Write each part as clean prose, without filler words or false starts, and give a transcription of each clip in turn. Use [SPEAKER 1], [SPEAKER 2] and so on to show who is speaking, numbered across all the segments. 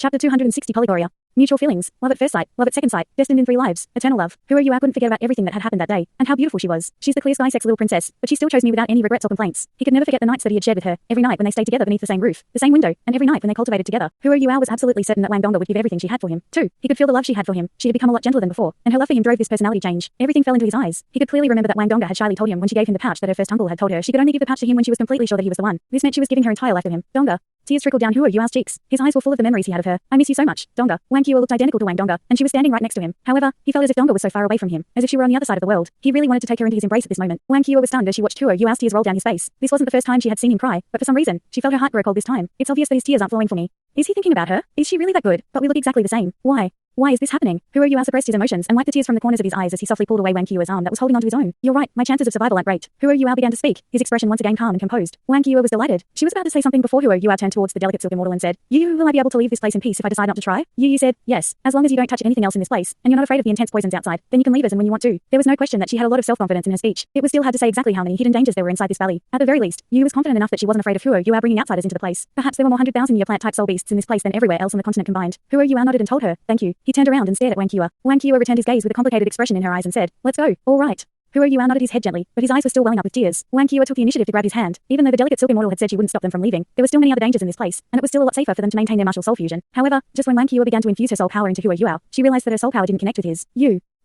[SPEAKER 1] Chapter 260 Polychoria. Mutual feelings, love at first sight, love at second sight, destined in 3 lives, eternal love. Who are you? I couldn't forget about everything that had happened that day, and how beautiful she was. She's the clear sky Sect's little princess, but she still chose me without any regrets or complaints. He could never forget the nights that he had shared with her, every night when they stayed together beneath the same roof, the same window, and every night when they cultivated together. Who are you? I was absolutely certain that Wang Donga would give everything she had for him. Too. He could feel the love she had for him. She had become a lot gentler than before, and her love for him drove this personality change. Everything fell into his eyes. He could clearly remember that Wang Donga had shyly told him when she gave him the pouch that her first uncle had told her she could only give the pouch to him when she was completely sure that he was the one. This meant she was giving her entire life to him. Donga. Tears trickled down Who are you? A's cheeks. His eyes were full of the memories he had of her. I miss you so much, Donga. Wang Qiu looked identical to Wang Donga, and she was standing right next to him. However, he felt as if Donga was so far away from him, as if she were on the other side of the world. He really wanted to take her into his embrace at this moment. Wang Qiu was stunned as she watched Who are you? A's tears roll down his face. This wasn't the first time she had seen him cry, but for some reason, she felt her heart grow cold this time. It's obvious that his tears aren't flowing for me. Is he thinking about her? Is she really that good? But we look exactly the same. Why? Why is this happening? Who are you? Suppressed his emotions and wiped the tears from the corners of his eyes as he softly pulled away Wang Qiu's arm that was holding onto his own. You're right, my chances of survival aren't great. Who are you? Began to speak, his expression once again calm and composed. Wang Qiu was delighted. She was about to say something before Who are you? Turned towards the delicate silk immortal and said, You, will I be able to leave this place in peace if I decide not to try? You said, yes, as long as you don't touch anything else in this place, and you're not afraid of the intense poisons outside, then you can leave us and when you want to. There was no question that she had a lot of self-confidence in her speech. It was still hard to say exactly how many hidden dangers there were inside this valley. At the very least, Yu was confident enough that she wasn't afraid of Who are you? Bringing outsiders into the place. Perhaps there were more 100,000-year plant-type soul beasts in this place than everywhere else on the continent combined. Who are you? Nodded and told her, thank you. He turned around and stared at Wang Qiu. Wang Qiu returned his gaze with a complicated expression in her eyes and said, let's go. All right. Who are you? Nodded his head gently, but his eyes were still welling up with tears. Wang Qiu took the initiative to grab his hand. Even though the delicate silk immortal had said she wouldn't stop them from leaving, there were still many other dangers in this place, and it was still a lot safer for them to maintain their martial soul fusion. However, just when Wang Qiu began to infuse her soul power into Who are you, she realized that her soul power didn't connect with his.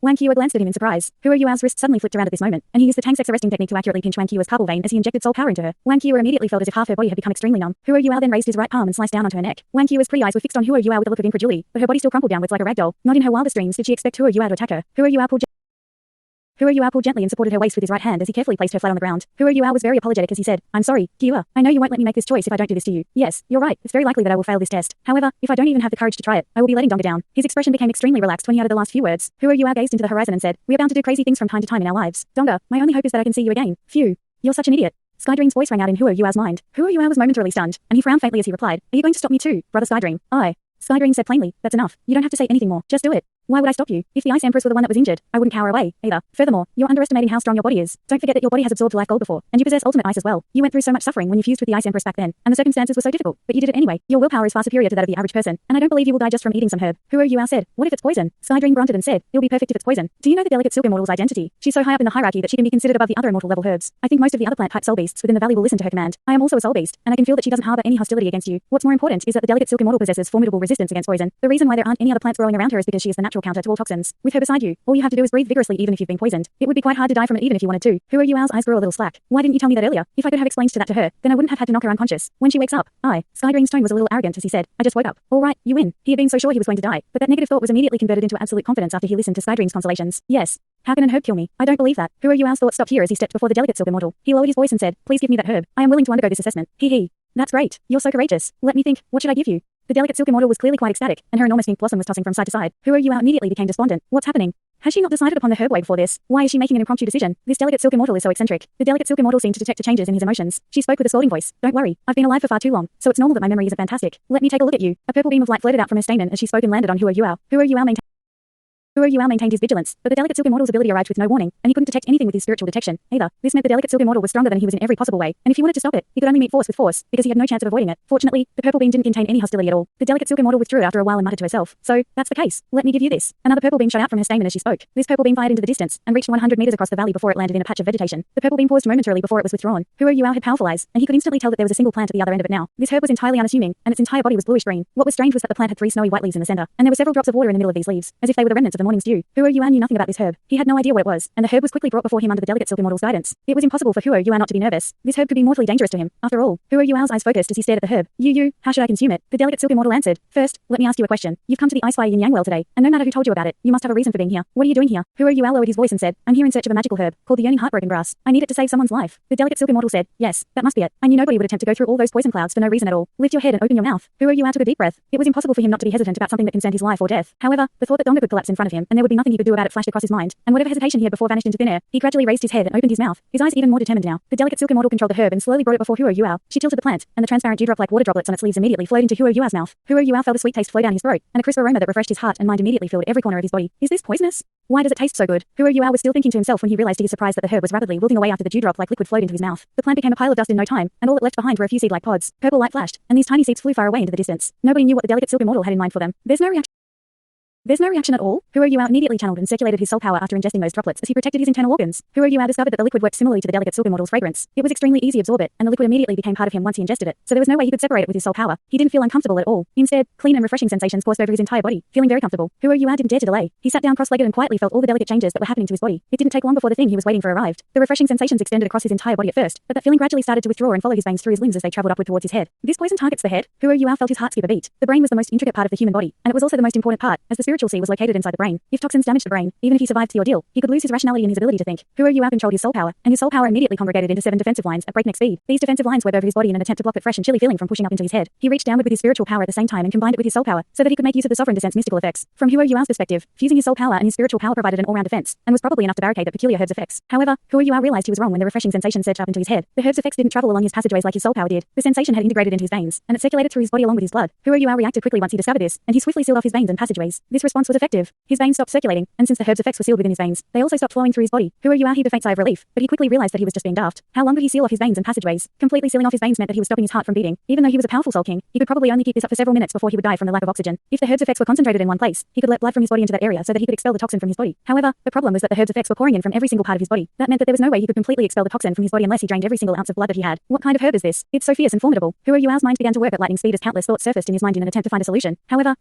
[SPEAKER 1] Wang Qiu glanced at him in surprise. Who are you? Wrist suddenly flipped around at this moment, and he used the Tang Clan's arresting technique to accurately pinch Wang Qiu's carpal vein as he injected soul power into her. Wang Qiu immediately felt as if half her body had become extremely numb. Who are you? Then raised his right palm and sliced down onto her neck. Wang Qiu's pretty eyes were fixed on Who are you with a look of incredulity, but her body still crumpled downwards like a rag doll. Not in her wildest dreams did she expect Who are you to attack her. Who are you? Pulled gently and supported her waist with his right hand as he carefully placed her flat on the ground. Who are you? Was very apologetic as he said, I'm sorry, Qiu. I know you won't let me make this choice if I don't do this to you. Yes, you're right. It's very likely that I will fail this test. However, if I don't even have the courage to try it, I will be letting Donga down. His expression became extremely relaxed when he uttered the last few words. Who are you? Gazed into the horizon and said, we are bound to do crazy things from time to time in our lives. Donga, my only hope is that I can see you again. Phew. You're such an idiot. Skydream's voice rang out in Who are you's mind. Who are you? Was momentarily stunned, and he frowned faintly as he replied, are you going to stop me too, brother Skydream? Skydream said plainly, that's enough. You don't have to say anything more. Just do it. Why would I stop you? If the Ice Empress were the one that was injured, I wouldn't cower away, either. Furthermore, you're underestimating how strong your body is. Don't forget that your body has absorbed life gold before, and you possess ultimate ice as well. You went through so much suffering when you fused with the Ice Empress back then, and the circumstances were so difficult, but you did it anyway. Your willpower is far superior to that of the average person, and I don't believe you will die just from eating some herb. Who are you? Said, what if it's poison? Skydream grunted and said, it'll be perfect if it's poison. Do you know the delicate silk immortal's identity? She's so high up in the hierarchy that she can be considered above the other immortal level herbs. I think most of the other plant-type soul beasts within the valley will listen to her command. I am also a soul beast, and I can feel that she doesn't harbor any hostility against you. What's more important is that the delicate silk immortal possesses formidable resistance against poison. The reason why there aren't any other plants growing around her is because she is the natural counter to all toxins. With her beside you, all you have to do is breathe vigorously even if you've been poisoned. It would be quite hard to die from it even if you wanted to. Who are you's eyes grew a little slack. Why didn't you tell me that earlier? If I could have explained that to her, then I wouldn't have had to knock her unconscious. When she wakes up, Skydream's tone was a little arrogant as he said, I just woke up. All right, you win. He had been so sure he was going to die, but that negative thought was immediately converted into absolute confidence after he listened to Skydream's consolations. Yes. How can an herb kill me? I don't believe that. Who are you's thoughts stopped here as he stepped before the delicate silk immortal. He lowered his voice and said, please give me that herb. I am willing to undergo this assessment. Hee. That's great. You're so courageous. Let me think. What should I give you? The delicate silk immortal was clearly quite ecstatic, and her enormous pink blossom was tossing from side to side. Who are you immediately became despondent. What's happening? Has she not decided upon the herb way before this? Why is she making an impromptu decision? This delicate silk immortal is so eccentric. The delicate silk immortal seemed to detect the changes in his emotions. She spoke with a scolding voice. Don't worry. I've been alive for far too long, so it's normal that my memory isn't fantastic. Let me take a look at you. A purple beam of light flirted out from her stamen as she spoke and landed on Who are you? Who are you maintained his vigilance, but the delicate silk immortal's ability arrived with no warning, and he couldn't detect anything with his spiritual detection, either. This meant the delicate silk immortal was stronger than he was in every possible way, and if he wanted to stop it, he could only meet force with force, because he had no chance of avoiding it. Fortunately, the purple beam didn't contain any hostility at all. The delicate silk immortal withdrew it after a while and muttered to herself, so, that's the case. Let me give you this. Another purple beam shot out from her stamen as she spoke. This purple beam fired into the distance, and reached 100 meters across the valley before it landed in a patch of vegetation. The purple beam paused momentarily before it was withdrawn. Who are you had powerful eyes, and he could instantly tell that there was a single plant at the other end of it now. This herb was entirely unassuming, and its entire body was bluish green. What was strange was that the plant had 3 snowy white leaves in the center, and there were several drops of water in the middle of these leaves, as if they were the remnants of the morning's dew. Who are you knew nothing about this herb. He had no idea what it was, and the herb was quickly brought before him under the delicate silk immortal's guidance. It was impossible for Who are you not to be nervous. This herb could be mortally dangerous to him. After all, Who are you's eyes focused as he stared at the herb. How should I consume it? The delicate silk immortal answered. First, let me ask you a question. You've come to the Ice Fire Yin Yang well today, and no matter who told you about it, you must have a reason for being here. What are you doing here? Who are you lowered his voice and said, I'm here in search of a magical herb, called the yearning heartbroken grass. I need it to save someone's life. The delicate silk immortal said, yes, that must be it. I knew nobody would attempt to go through all those poison clouds for no reason at all. Lift your head and open your mouth. Who are you took a deep breath. It was impossible for him not to be hesitant about something that concerned his life or death. However, the thought that Donga could collapse in front of him him, and there would be nothing he could do about it flashed across his mind, and whatever hesitation he had before vanished into thin air. He gradually raised his head and opened his mouth, his eyes even more determined now. The delicate silk immortal controlled the herb and slowly brought it before Huo Yuao. She tilted the plant, and the transparent dewdrop-like water droplets on its leaves immediately flowed into Huo Yuao's mouth. Huo Yuao felt a sweet taste flow down his throat, and a crisp aroma that refreshed his heart and mind immediately filled every corner of his body. Is this poisonous? Why does it taste so good? Huo Yuao was still thinking to himself when he realized to his surprise that the herb was rapidly wilting away after the dewdrop-like liquid flowed into his mouth. The plant became a pile of dust in no time, and all it left behind were a few seed-like pods. Purple light flashed, and these tiny seeds flew far away into the distance. Nobody knew what the delicate silk immortal had in mind for them. There's no reaction at all? Huo Yuao immediately channeled and circulated his soul power after ingesting those droplets as he protected his internal organs. Huo Yuao discovered that the liquid worked similarly to the delicate silk immortal's fragrance. It was extremely easy to absorb it, and the liquid immediately became part of him once he ingested it, so there was no way he could separate it with his soul power. He didn't feel uncomfortable at all. Instead, clean and refreshing sensations coursed over his entire body, feeling very comfortable. Huo Yuao didn't dare to delay. He sat down cross-legged and quietly felt all the delicate changes that were happening to his body. It didn't take long before the thing he was waiting for arrived. The refreshing sensations extended across his entire body at first, but that feeling gradually started to withdraw and follow his veins through his limbs as they traveled upward towards his head. This poison targets the head? Huo Yuao felt his heart skip a beat. The brain was the most intricate part of the human body, and it was also the most important part, as the spiritual sea was located inside the brain. If toxins damaged the brain, even if he survived the ordeal, he could lose his rationality and his ability to think. Huo Yuao controlled his soul power, and his soul power immediately congregated into 7 defensive lines at breakneck speed. These defensive lines webbed over his body in an attempt to block the fresh and chilly feeling from pushing up into his head. He reached downward with his spiritual power at the same time and combined it with his soul power, so that he could make use of the sovereign descent's mystical effects. From Huo Yuao's perspective, fusing his soul power and his spiritual power provided an all-round defense, and was probably enough to barricade the peculiar herb's effects. However, Huo Yuao realized he was wrong when the refreshing sensation surged up into his head. The herb's effects didn't travel along his passageways like his soul power did. The sensation had integrated into his veins, and it circulated through his body along with his blood. Huo Yuao reacted quickly once he discovered this, and he swiftly sealed off his veins and passageways. This response was effective. His veins stopped circulating, and since the herb's effects were sealed within his veins, they also stopped flowing through his body. Huo Yuao heaved a faint sigh of relief, but he quickly realized that he was just being daft. How long could he seal off his veins and passageways? Completely sealing off his veins meant that he was stopping his heart from beating. Even though he was a powerful soul king, he could probably only keep this up for several minutes before he would die from the lack of oxygen. If the herb's effects were concentrated in one place, he could let blood from his body into that area so that he could expel the toxin from his body. However, the problem was that the herb's effects were pouring in from every single part of his body. That meant that there was no way he could completely expel the toxin from his body unless he drained every single ounce of blood that he had. What kind of herb is this? It's so fierce and formidable. Huo Yuao's mind began to work at lightning speed as countless thoughts surfaced in his mind in an attempt to find a solution. However,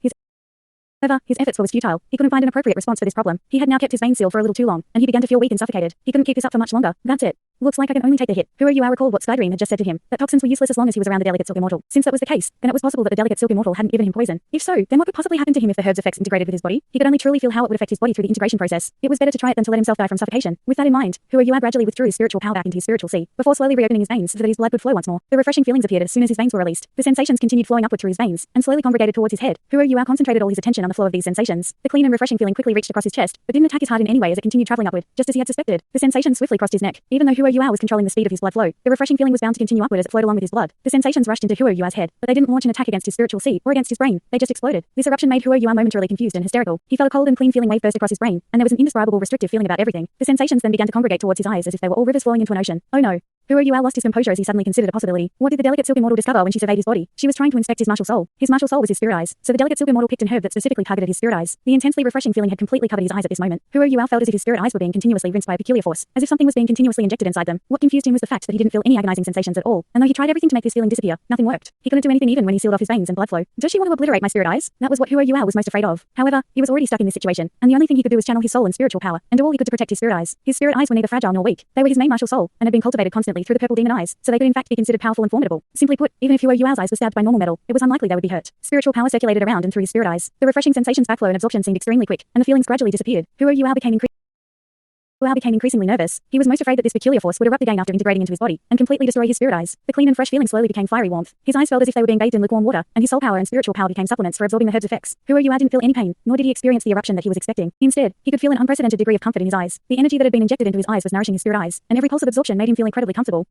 [SPEAKER 1] his efforts were futile. He couldn't find an appropriate response for this problem. He had now kept his veins sealed for a little too long, and he began to feel weak and suffocated. He couldn't keep this up for much longer. That's it. Looks like I can only take the hit. Huo Yuao recalled what Skydream had just said to him, that toxins were useless as long as he was around the delicate silk immortal. Since that was the case, then it was possible that the delicate silk immortal hadn't given him poison. If so, then what could possibly happen to him if the herb's effects integrated with his body? He could only truly feel how it would affect his body through the integration process. It was better to try it than to let himself die from suffocation. With that in mind, Huo Yuao gradually withdrew his spiritual power back into his spiritual sea, before slowly reopening his veins so that his blood could flow once more. The refreshing feelings appeared as soon as his veins were released. The sensations continued flowing upward through his veins, and slowly congregated towards his head. Huo Yuao concentrated all his attention on the flow of these sensations. The clean and refreshing feeling quickly reached across his chest, but didn't attack his heart in any way as it continued traveling upward, just as he had suspected. The sensation swiftly crossed his neck. Even though Huo Yuao was controlling the speed of his blood flow, the refreshing feeling was bound to continue upward as it flowed along with his blood. The sensations rushed into Huo Yuao's head, but they didn't launch an attack against his spiritual sea or against his brain. They just exploded. This eruption made Huo Yuao momentarily confused and hysterical. He felt a cold and clean feeling wave burst across his brain, and there was an indescribable restrictive feeling about everything. The sensations then began to congregate towards his eyes as if they were all rivers flowing into an ocean. Oh no. Huo Yuao lost his composure as he suddenly considered a possibility. What did the delicate silk immortal discover when she surveyed his body? She was trying to inspect his martial soul. His martial soul was his spirit eyes, so the delicate silk immortal picked an herb that specifically targeted his spirit eyes. The intensely refreshing feeling had completely covered his eyes at this moment. Huo Yuao felt as if his spirit eyes were being continuously rinsed by a peculiar force, as if something was being continuously injected inside them. What confused him was the fact that he didn't feel any agonizing sensations at all, and though he tried everything to make this feeling disappear, nothing worked. He couldn't do anything even when he sealed off his veins and blood flow. Does she want to obliterate my spirit eyes? That was what Huo Yuao was most afraid of. However, he was already stuck in this situation, and the only thing he could do was channel his soul and spiritual power, and do all he could to protect his spirit eyes. His spirit eyes were neither fragile nor weak. They were his main martial soul, and had been cultivated constantly through the purple demon eyes, so they could in fact be considered powerful and formidable. Simply put, even if Huo Yuao's eyes were stabbed by normal metal, it was unlikely they would be hurt. Spiritual power circulated around and through his spirit eyes. The refreshing sensations backflow and absorption seemed extremely quick, and the feelings gradually disappeared. Huo Yuao became increasingly nervous. He was most afraid that this peculiar force would erupt again after integrating into his body, and completely destroy his spirit eyes. The clean and fresh feeling slowly became fiery warmth. His eyes felt as if they were being bathed in lukewarm water, and his soul power and spiritual power became supplements for absorbing the herb's effects. Huo Yuao didn't feel any pain, nor did he experience the eruption that he was expecting. Instead, he could feel an unprecedented degree of comfort in his eyes. The energy that had been injected into his eyes was nourishing his spirit eyes, and every pulse of absorption made him feel incredibly comfortable.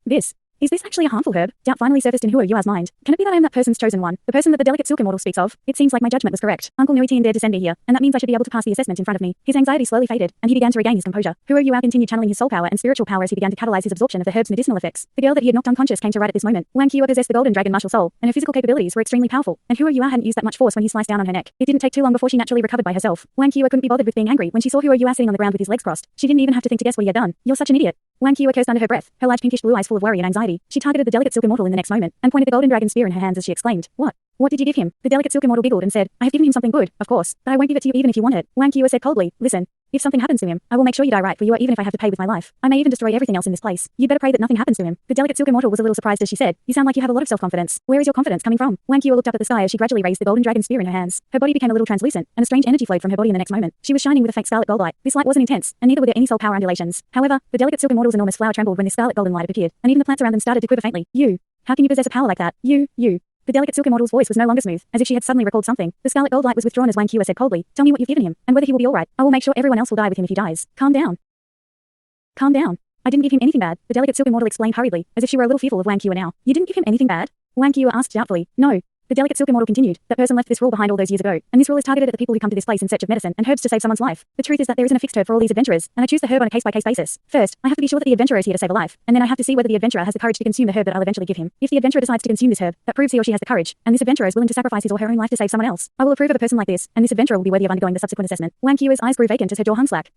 [SPEAKER 1] Is this actually a harmful herb? Doubt finally surfaced in Huo Yuao's mind. Can it be that I am that person's chosen one? The person that the delicate silk immortal speaks of? It seems like my judgment was correct. Uncle Nui Tian dared to send me here, and that means I should be able to pass the assessment in front of me. His anxiety slowly faded, and he began to regain his composure. Huo Yuao continued channeling his soul power and spiritual power as he began to catalyze his absorption of the herb's medicinal effects. The girl that he had knocked unconscious came to right at this moment. Wang Qiwa possessed the golden dragon martial soul, and her physical capabilities were extremely powerful, and Huo Yuao hadn't used that much force when he sliced down on her neck. It didn't take too long before she naturally recovered by herself. Wang Qiwa couldn't be bothered with being angry when she saw Huo Yuao sitting on the ground with his legs crossed. She didn't even have to think to guess what he had done. You're such an idiot. Wang Qiwa cursed under her breath, her large pinkish blue eyes full of worry and anxiety. She targeted the delicate silk immortal in the next moment, and pointed the golden dragon spear in her hands as she exclaimed, "What? What did you give him?" The delicate silk immortal giggled and said, "I have given him something good, of course, but I won't give it to you even if you want it." Wang Qiwa said coldly, "Listen. If something happens to him, I will make sure you die right for you even if I have to pay with my life. I may even destroy everything else in this place. You'd better pray that nothing happens to him." The delicate silk immortal was a little surprised as she said, "You sound like you have a lot of self-confidence. Where is your confidence coming from?" Wang Qiwa looked up at the sky as she gradually raised the golden dragon spear in her hands. Her body became a little translucent, and a strange energy flowed from her body in the next moment. She was shining with a faint scarlet gold light. This light wasn't intense, and neither were there any soul power undulations. However, the delicate silk immortal's enormous flower trembled when this scarlet golden light appeared, and even the plants around them started to quiver faintly. How can you possess a power like that? You. The delicate silk immortal's voice was no longer smooth, as if she had suddenly recalled something. The scarlet gold light was withdrawn as Wang Qi said coldly, "Tell me what you've given him, and whether he will be all right. I will make sure everyone else will die with him if he dies. Calm down. Calm down. I didn't give him anything bad," the delicate silk immortal explained hurriedly, as if she were a little fearful of Wang Qi now. "You didn't give him anything bad?" Wang Qi asked doubtfully. "No." The delicate silk immortal continued, "That person left this rule behind all those years ago, and this rule is targeted at the people who come to this place in search of medicine and herbs to save someone's life. The truth is that there isn't a fixed herb for all these adventurers, and I choose the herb on a case-by-case basis. First, I have to be sure that the adventurer is here to save a life, and then I have to see whether the adventurer has the courage to consume the herb that I'll eventually give him. If the adventurer decides to consume this herb, that proves he or she has the courage, and this adventurer is willing to sacrifice his or her own life to save someone else. I will approve of a person like this, and this adventurer will be worthy of undergoing the subsequent assessment." Wang Qi's eyes grew vacant as her jaw hung slack.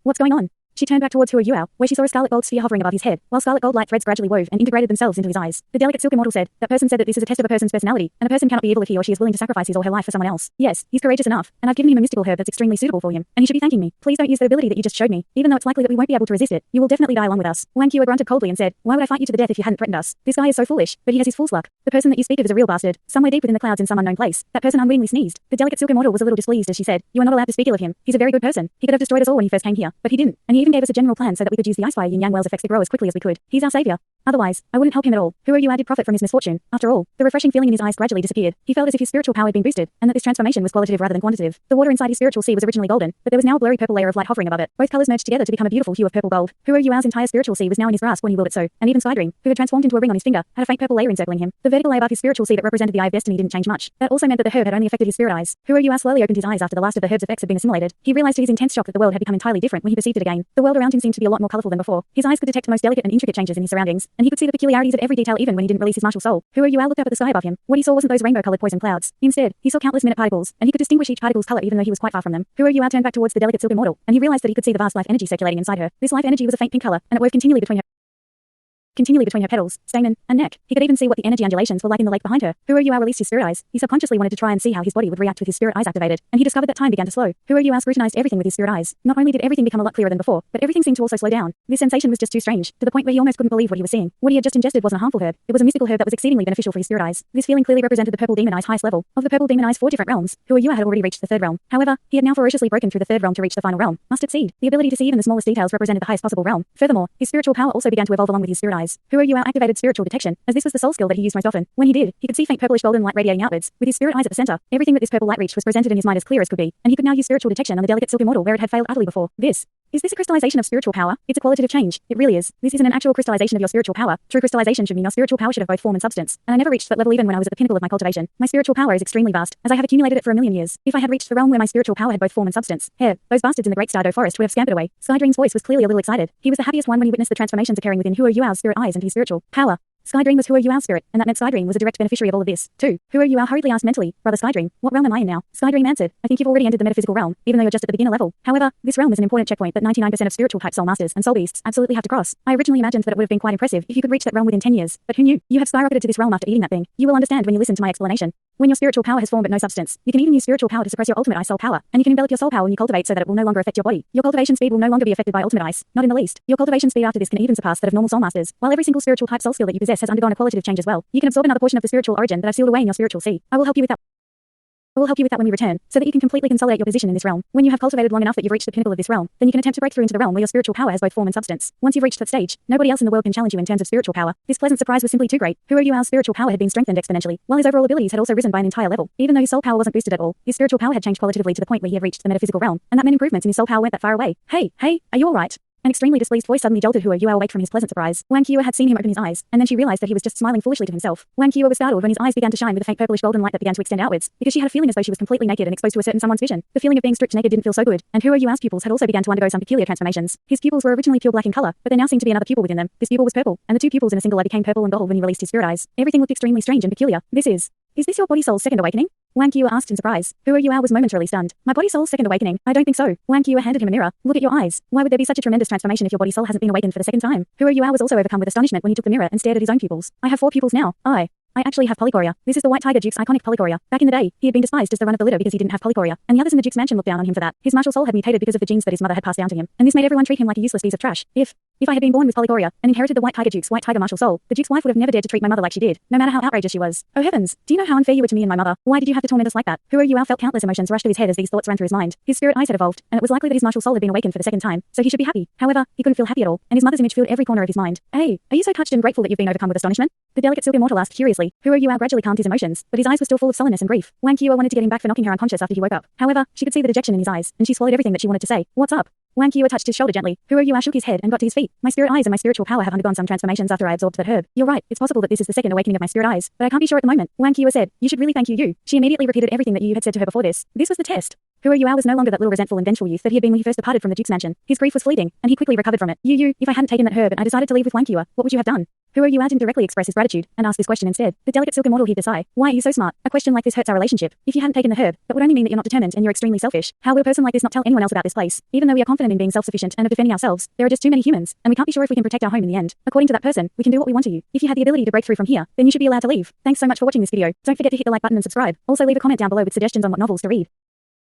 [SPEAKER 1] What's going on? She turned back towards Hua Yuao, where she saw a scarlet gold sphere hovering above his head, while scarlet gold light threads gradually wove and integrated themselves into his eyes. The delicate silk immortal said, "That person said that this is a test of a person's personality, and a person cannot be evil if he or she is willing to sacrifice his or her life for someone else. Yes, he's courageous enough, and I've given him a mystical herb that's extremely suitable for him, and he should be thanking me. Please don't use the ability that you just showed me, even though it's likely that we won't be able to resist it. You will definitely die along with us." Wang Qi grunted coldly and said, "Why would I fight you to the death if you hadn't threatened us? This guy is so foolish, but he has his fool's luck. The person that you speak of is a real bastard, somewhere deep within the clouds in some unknown place." That person unwittingly sneezed. The delicate silk immortal was a little displeased as she said, "You are not allowed to speak ill of him. He's a very good person. He could have destroyed us all when he first came here, but he didn't, and he even gave us a general plan so that we could use the ice fire yin-yang well's effects to grow as quickly as we could. He's our savior. Otherwise, I wouldn't help him at all." Hua Yuao did profit from his misfortune. After all, the refreshing feeling in his eyes gradually disappeared. He felt as if his spiritual power had been boosted, and that this transformation was qualitative rather than quantitative. The water inside his spiritual sea was originally golden, but there was now a blurry purple layer of light hovering above it. Both colors merged together to become a beautiful hue of purple gold. Hua Yuao's entire spiritual sea was now in his grasp when he willed it so, and even Skydream, who had transformed into a ring on his finger, had a faint purple layer encircling him. The vertical layer above his spiritual sea that represented the eye of destiny didn't change much. That also meant that the herb had only affected his spirit eyes. Hua Yuao slowly opened his eyes after the last of the herb's effects had been assimilated. He realized to his intense shock that the world had become entirely different when he perceived it again. The world around him seemed to be a lot more colorful than before. His eyes could detect the most delicate and intricate changes in his surroundings, and he could see the peculiarities of every detail even when he didn't release his martial soul. Hua Yuao looked up at the sky above him. What he saw wasn't those rainbow-colored poison clouds. Instead, he saw countless minute particles, and he could distinguish each particle's color even though he was quite far from them. Hua Yuao turned back towards the delicate silk immortal, and he realized that he could see the vast life energy circulating inside her. This life energy was a faint pink color, and it wove continually between her petals, stamen, and neck. He could even see what the energy undulations were like in the lake behind her. Hua Yuao released his spirit eyes. He subconsciously wanted to try and see how his body would react with his spirit eyes activated, and he discovered that time began to slow. Hua Yuao scrutinized everything with his spirit eyes. Not only did everything become a lot clearer than before, but everything seemed to also slow down. This sensation was just too strange, to the point where he almost couldn't believe what he was seeing. What he had just ingested wasn't a harmful herb. It was a mystical herb that was exceedingly beneficial for his spirit eyes. This feeling clearly represented the purple demon eye's highest level. Of the purple demon eye's 4 different realms, Hua Yuao had already reached the 3rd realm. However, he had now ferociously broken through the 3rd realm to reach the final realm, mustard seed. The ability to see even the smallest details represented the highest possible realm. Furthermore, his spiritual power also began to evolve along with his spirit eyes. Hua Yuao activated spiritual detection, as this was the sole skill that he used most often. When he did, he could see faint purplish golden light radiating outwards, with his spirit eyes at the center. Everything that this purple light reached was presented in his mind as clear as could be, and he could now use spiritual detection on the delicate silk immortal where it had failed utterly before. Is this a crystallization of spiritual power? It's a qualitative change. It really is. This isn't an actual crystallization of your spiritual power. True crystallization should mean your spiritual power should have both form and substance. And I never reached that level even when I was at the pinnacle of my cultivation. My spiritual power is extremely vast, as I have accumulated it for 1,000,000 years. If I had reached the realm where my spiritual power had both form and substance, those bastards in the Great Stardow Forest would have scampered away. Skydream's voice was clearly a little excited. He was the happiest one when he witnessed the transformations occurring within Hua Yuao's spirit eyes and his spiritual power. Skydream was Hua Yuao's spirit, and that meant Skydream was a direct beneficiary of all of this, too. Hua Yuao hurriedly asked mentally, "Brother Skydream, what realm am I in now?" Skydream answered, "I think you've already entered the metaphysical realm, even though you're just at the beginner level. However, this realm is an important checkpoint that 99% of spiritual-type soul masters and soul beasts absolutely have to cross. I originally imagined that it would have been quite impressive if you could reach that realm within 10 years, but who knew? You have skyrocketed to this realm after eating that thing. You will understand when you listen to my explanation. When your spiritual power has form but no substance, you can even use spiritual power to suppress your ultimate ice soul power, and you can envelop your soul power when you cultivate so that it will no longer affect your body. Your cultivation speed will no longer be affected by ultimate ice, not in the least. Your cultivation speed after this can even surpass that of normal soul masters. While every single spiritual type soul skill that you possess has undergone a qualitative change as well, you can absorb another portion of the spiritual origin that I've sealed away in your spiritual sea. I will help you with that. When we return, so that you can completely consolidate your position in this realm. When you have cultivated long enough that you've reached the pinnacle of this realm, then you can attempt to break through into the realm where your spiritual power has both form and substance. Once you've reached that stage, nobody else in the world can challenge you in terms of spiritual power. This pleasant surprise was simply too great. Hua Yuao's spiritual power had been strengthened exponentially, while his overall abilities had also risen by an entire level. Even though his soul power wasn't boosted at all, his spiritual power had changed qualitatively to the point where he had reached the metaphysical realm, and that meant improvements in his soul power went that far away. Hey, are you all right? An extremely displeased voice suddenly jolted Hua Yuao awake from his pleasant surprise. Wang Qi had seen him open his eyes, and then she realized that he was just smiling foolishly to himself. Wang Qi was startled when his eyes began to shine with a faint purplish golden light that began to extend outwards, because she had a feeling as though she was completely naked and exposed to a certain someone's vision. The feeling of being stripped naked didn't feel so good, and Hua Yuao's pupils had also begun to undergo some peculiar transformations. His pupils were originally pure black in color, but there now seemed to be another pupil within them. This pupil was purple, and the 2 pupils in a single eye became purple and gold when he released his spirit eyes. Everything looked extremely strange and peculiar. Is this your body soul's second awakening? Wang Qi asked in surprise. Hua Yuao was momentarily stunned. My body soul's second awakening? I don't think so. Wang Qi handed him a mirror. Look at your eyes. Why would there be such a tremendous transformation if your body soul hasn't been awakened for the second time? Hua Yuao was also overcome with astonishment when he took the mirror and stared at his own pupils. I have 4 pupils now. I actually have Polychoria. This is the White Tiger Duke's iconic Polychoria. Back in the day, he had been despised as the run of the litter because he didn't have Polychoria, and the others in the Duke's mansion looked down on him for that. His martial soul had mutated because of the genes that his mother had passed down to him, and this made everyone treat him like a useless piece of trash. If I had been born with Polychoria and inherited the White Tiger Duke's White Tiger martial soul, the Duke's wife would have never dared to treat my mother like she did, no matter how outrageous she was. Oh heavens, do you know how unfair you were to me and my mother? Why did you have to torment us like that? Who are you? Al felt countless emotions rush through his head as these thoughts ran through his mind. His spirit eyes had evolved, and it was likely that his martial soul had been awakened for the second time, so he should be happy. However, he couldn't feel happy at all, and his mother's image filled every corner of his mind. Hey, are you so touched and grateful that you've been overcome with astonishment? The delicate silk immortal asked curiously. Who are you? Al gradually calmed his emotions, but his eyes were still full of sullenness and grief. Wang Qiu wanted to get him back for knocking her unconscious after he woke up. However, she could see the dejection in his eyes, and she swallowed everything that she wanted to say. What's up? Wang Qiu touched his shoulder gently. Who are you? I shook his head and got to his feet. My spirit eyes and my spiritual power have undergone some transformations after I absorbed that herb. You're right, it's possible that this is the second awakening of my spirit eyes, but I can't be sure at the moment. Wang Qiu said, you should really thank you. She immediately repeated everything that you had said to her before this. This was the test. Who are you? Al was no longer that little resentful and vengeful youth that he had been when he first departed from the Duke's mansion. His grief was fleeting, and he quickly recovered from it. If I hadn't taken that herb and I decided to leave with Wang Qiu, what would you have done? Who are you? Al didn't directly express his gratitude and asked this question instead. The delicate silk immortal heaved a sigh. Why are you so smart? A question like this hurts our relationship. If you hadn't taken the herb, that would only mean that you're not determined and you're extremely selfish. How would a person like this not tell anyone else about this place? Even though we are confident in being self-sufficient and of defending ourselves, there are just too many humans, and we can't be sure if we can protect our home in the end. According to that person, we can do what we want to you. If you had the ability to break through from here, then you should be allowed to leave. Thanks so much for watching this video. Don't forget to hit the like button and subscribe. Also leave a comment down below with suggestions on what novels to read.